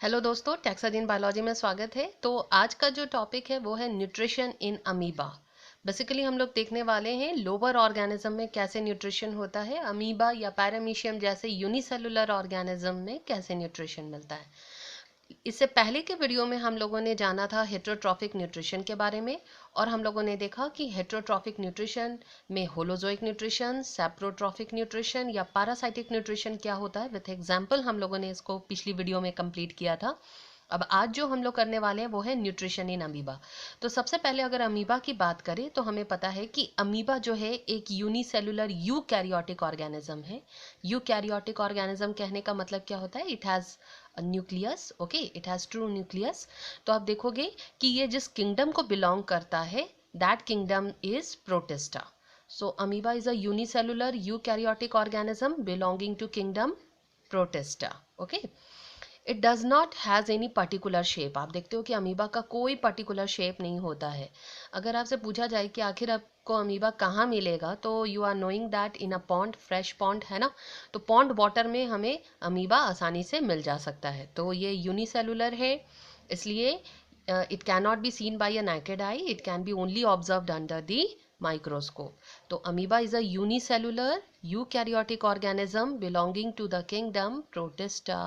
Hello दोस्तों, टैक्साजीन biology में स्वागत है। तो आज का जो टॉपिक है वो है न्यूट्रिशन इन अमीबा। बेसिकली हम लोग देखने वाले हैं लोअर ऑर्गेनिज्म में कैसे न्यूट्रिशन होता है, अमीबा या पैरामीशियम जैसे यूनिसेलुलर ऑर्गेनिज्म में कैसे न्यूट्रिशन मिलता है। इससे पहले के वीडियो में हम लोगों ने जाना था हेट्रोट्रॉफिक न्यूट्रिशन के बारे में, और हम लोगों ने देखा कि हेट्रोट्रॉफिक न्यूट्रिशन में होलोजोइक न्यूट्रिशन, सैप्रोट्रॉफिक न्यूट्रिशन या पैरासाइटिक न्यूट्रिशन क्या होता है। विथ एग्जांपल हम लोगों ने इसको पिछली वीडियो में कंप्लीट किया था। अब आज जो हम लोग करने वाले हैं वो है न्यूट्रिशन इन अमीबा। तो सबसे पहले अगर अमीबा की बात करें तो हमें पता है कि अमीबा जो है एक यूनिसेलुलर यूकैरियोटिक ऑर्गेनिज्म है। यूकैरियोटिक ऑर्गेनिज्म कहने का मतलब क्या होता है? It has nucleus, okay, it has true nucleus. तो आप देखोगे कि ये जिस किंगडम को बिलोंग करता है that kingdom is protista. So amoeba is a unicellular eukaryotic organism belonging to kingdom protista, okay. It does not has any particular shape. आप देखते हो कि अमीबा का कोई पर्टिकुलर शेप नहीं होता है। अगर आपसे पूछा जाए कि आखिर आपको अमीबा कहाँ मिलेगा, तो you are knowing that in a pond, fresh pond है ना। तो पॉन्ड वाटर में हमें अमीबा आसानी से मिल जा सकता है। तो ये यूनिसेलुलर है, इसलिए it can not be seen by a naked eye, it can be only observed under the microscope. तो amoeba is a unicellular eukaryotic organism belonging to the kingdom Protista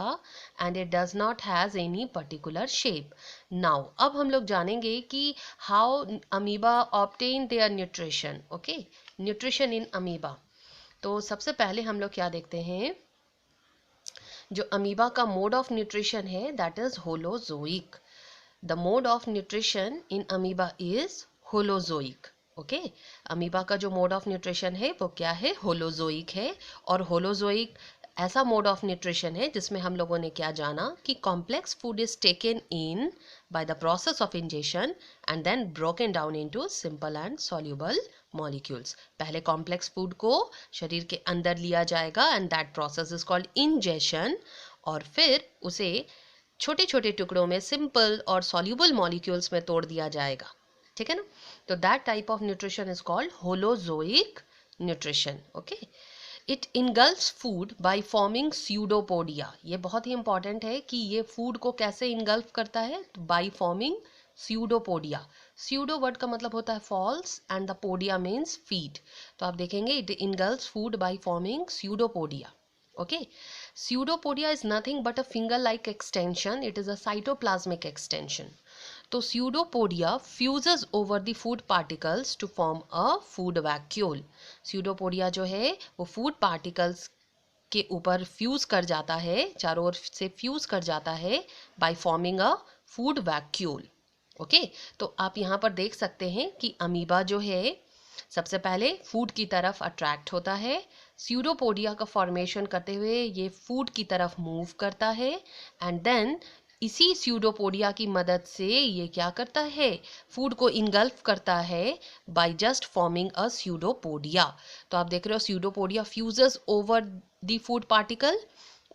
and it does not has any particular shape. Now अब हम लोग जानेंगे कि how amoeba obtain their nutrition. Okay, nutrition in amoeba. तो सबसे पहले हम लोग क्या देखते हैं, जो अमीबा का मोड ऑफ न्यूट्रिशन है that is holozoic. The mode of nutrition in amoeba is holozoic, okay. Amoeba का जो मोड ऑफ न्यूट्रिशन है वो क्या है? होलोजोइक है। और होलोजोइक ऐसा मोड ऑफ न्यूट्रिशन है जिसमें हम लोगों ने क्या जाना कि complex food is taken in by the process of ingestion and then broken down into simple and soluble molecules. पहले कॉम्प्लेक्स फूड को शरीर के अंदर लिया जाएगा and that process is called ingestion, और फिर उसे छोटे छोटे टुकड़ों में सिंपल और सॉल्युबल मॉलिक्यूल्स में तोड़ दिया जाएगा, ठीक है ना। तो that type of nutrition is called holozoic nutrition, okay. It engulfs food by forming pseudopodia. ये बहुत ही इंपॉर्टेंट है कि ये फूड को कैसे इनगल्फ करता है, by forming pseudopodia. Pseudo word का मतलब होता है false and the podia means feed. तो आप देखेंगे it engulfs food by forming pseudopodia, okay. Pseudopodia is nothing but a finger like extension. It is a cytoplasmic extension. तो pseudopodia fuses over the food particles to form a food vacuole. pseudopodia जो है वो food particles के ऊपर fuse कर जाता है, चारों ओर से फ्यूज कर जाता है by forming a food vacuole, okay. तो आप यहाँ पर देख सकते हैं कि अमीबा जो है सबसे पहले फूड की तरफ अट्रैक्ट होता है, स्यूडोपोडिया का फॉर्मेशन करते हुए ये फूड की तरफ मूव करता है एंड देन इसी स्यूडोपोडिया की मदद से ये क्या करता है, फूड को इनगल्फ करता है by just forming a pseudopodia. तो आप देख रहे हो pseudopodia fuses over the food particle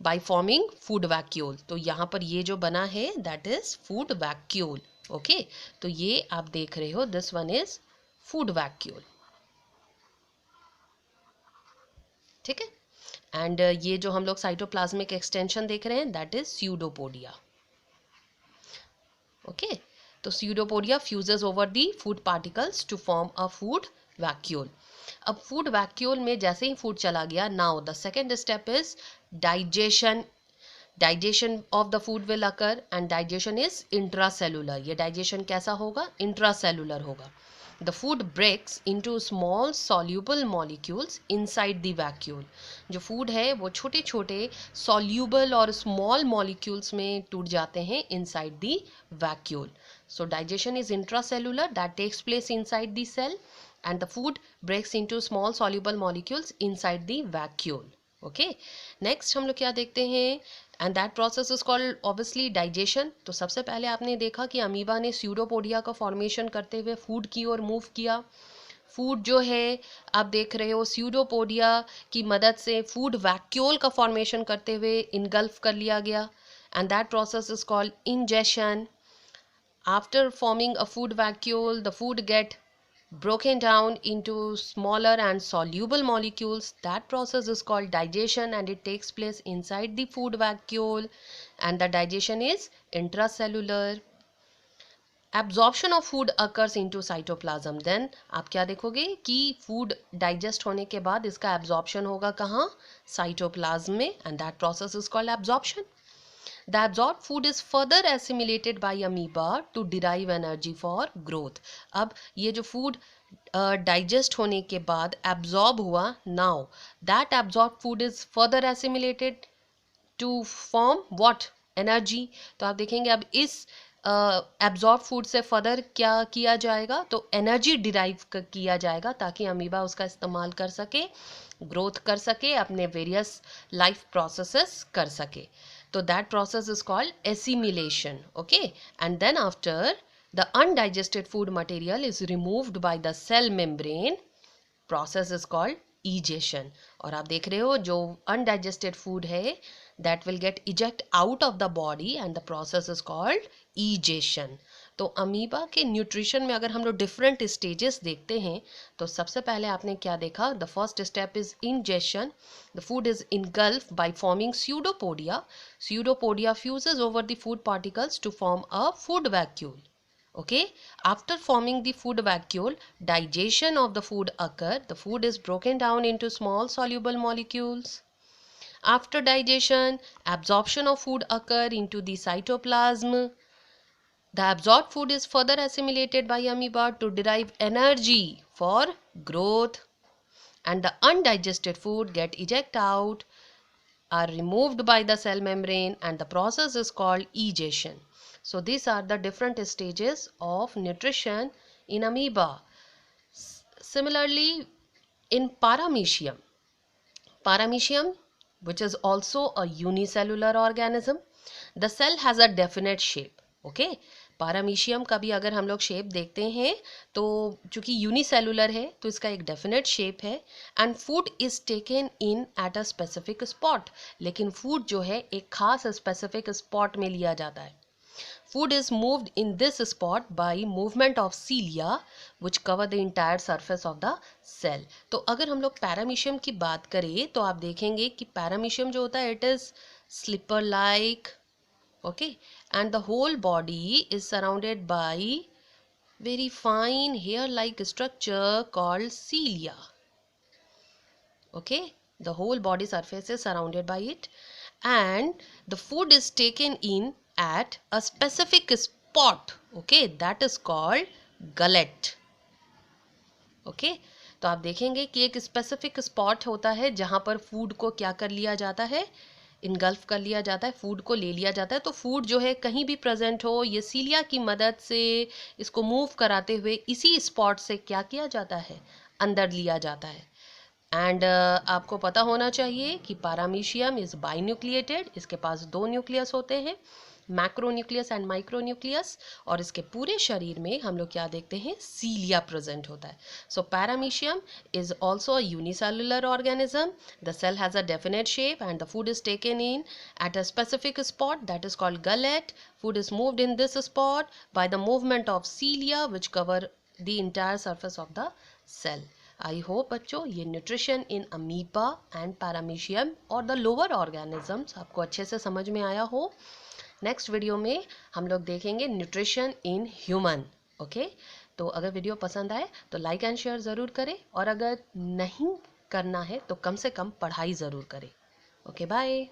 by forming food vacuole. तो यहाँ पर ये जो बना है that is food vacuole, okay. तो ये आप देख रहे हो this one is food vacuole, ठीक है। एंड ये जो हम लोग साइटोप्लाज्मिक एक्सटेंशन देख रहे हैं दैट इज स्यूडोपोडिया, ओके। तो pseudopodia fuses over the food particles to form a food vacuole. अब फूड वैक्यूल में जैसे ही फूड चला गया, now the second step is digestion. Digestion of the food will occur and digestion is intracellular. ये digestion कैसा होगा? Intracellular होगा। The food breaks into small soluble molecules inside the vacuole. जो फूड है वो छोटे छोटे soluble और small molecules में टूट जाते हैं inside the vacuole. So digestion is intracellular, that takes place inside the cell, and the food breaks into small soluble molecules inside the vacuole. Okay, next हम लोग क्या देखते हैं, and that process is called obviously digestion. तो सबसे पहले आपने देखा कि अमीबा ने स्यूडोपोडिया का फॉर्मेशन करते हुए फूड की ओर मूव किया। फूड जो है आप देख रहे हो स्यूडोपोडिया की मदद से फूड वैक्यूल का फॉर्मेशन करते हुए इनगल्फ कर लिया गया and that process is called ingestion. After forming a food vacuole the food gate broken down into smaller and soluble molecules. That process is called digestion and it takes place inside the food vacuole. and the digestion is intracellular. Absorption of food occurs into cytoplasm. Then आप क्या देखोगे कि food digest होने के बाद इसका absorption होगा कहाँ? Cytoplasm में, and that process is called absorption. The absorbed food is further assimilated by amoeba to derive energy for growth. अब ये जो food digest होने के बाद absorb हुआ, now that absorbed food is further assimilated to form what? Energy. तो आप देखेंगे अब इस एब्जॉर्ब फूड से फर्दर क्या किया जाएगा, तो एनर्जी डिराइव किया जाएगा ताकि अमीबा उसका इस्तेमाल कर सके, ग्रोथ कर सके, अपने वेरियस लाइफ प्रोसेसेस कर सके. तो that process is called assimilation. Okay, and then after the undigested food material is removed by the cell membrane, process is called egestion. और आप देख रहे हो जो अनडाइजेस्टेड फूड है that will get eject out of the body and the process is called egestion. तो amoeba के nutrition में अगर हम लोग डिफरेंट स्टेजेस देखते हैं तो सबसे पहले आपने क्या देखा, the first step is ingestion. The food is engulfed by forming pseudopodia. Pseudopodia fuses over the food particles to form a food vacuole. Okay, after forming the food vacuole, digestion of the food occur. The food is broken down into small soluble molecules. After digestion, absorption of food occur into the cytoplasm. The absorbed food is further assimilated by amoeba to derive energy for growth. And the undigested food get ejected out, are removed by the cell membrane, and the process is called egestion. So these are the different stages of nutrition in amoeba. Similarly, in paramecium, which is also a unicellular organism, the cell has a definite shape. Okay, paramecium का भी अगर हम लोग shape देखते हैं तो चूंकि unicellular है तो इसका एक डेफिनेट शेप है. And food is taken in at a specific spot. लेकिन फूड जो है एक खास स्पेसिफिक स्पॉट में लिया जाता है. Food is moved in this spot by movement of cilia which cover the entire surface of the cell. तो अगर हम लोग पैरामीशियम की बात करें तो आप देखेंगे कि पैरामीशियम जो होता है it is slipper like. Okay, and the whole body is surrounded by very fine hair like structure called cilia. Okay, the whole body surface is surrounded by it and the food is taken in at a specific spot. Okay, that is called gullet. Okay, तो आप देखेंगे कि एक specific spot होता है जहां पर food को क्या कर लिया जाता है, इनगल्फ कर लिया जाता है, फूड को ले लिया जाता है. तो फूड जो है कहीं भी प्रेजेंट हो, ये सीलिया की मदद से इसको मूव कराते हुए इसी स्पॉट से क्या किया जाता है, अंदर लिया जाता है. एंड आपको पता होना चाहिए कि पैरामीशियम इज बाइन्यूक्लिएटेड. इसके पास 2 न्यूक्लियस होते हैं, मैक्रोन्यूक्लियस एंड माइक्रोन्यूक्लियस. और इसके पूरे शरीर में हम लोग क्या देखते हैं, सीलिया प्रेजेंट होता है. So paramecium is also a unicellular organism. The cell has a definite shape and the food is taken in at a specific spot that is called gullet. Food is moved in this spot by the movement of cilia which cover the entire surface of the cell. I hope बच्चों ये nutrition in amoeba and paramecium और the lower organisms आपको अच्छे से समझ में आया हो. नेक्स्ट वीडियो में हम लोग देखेंगे न्यूट्रिशन इन ह्यूमन. ओके, तो अगर वीडियो पसंद आए तो लाइक एंड शेयर ज़रूर करें और अगर नहीं करना है तो कम से कम पढ़ाई ज़रूर करें. Okay, bye.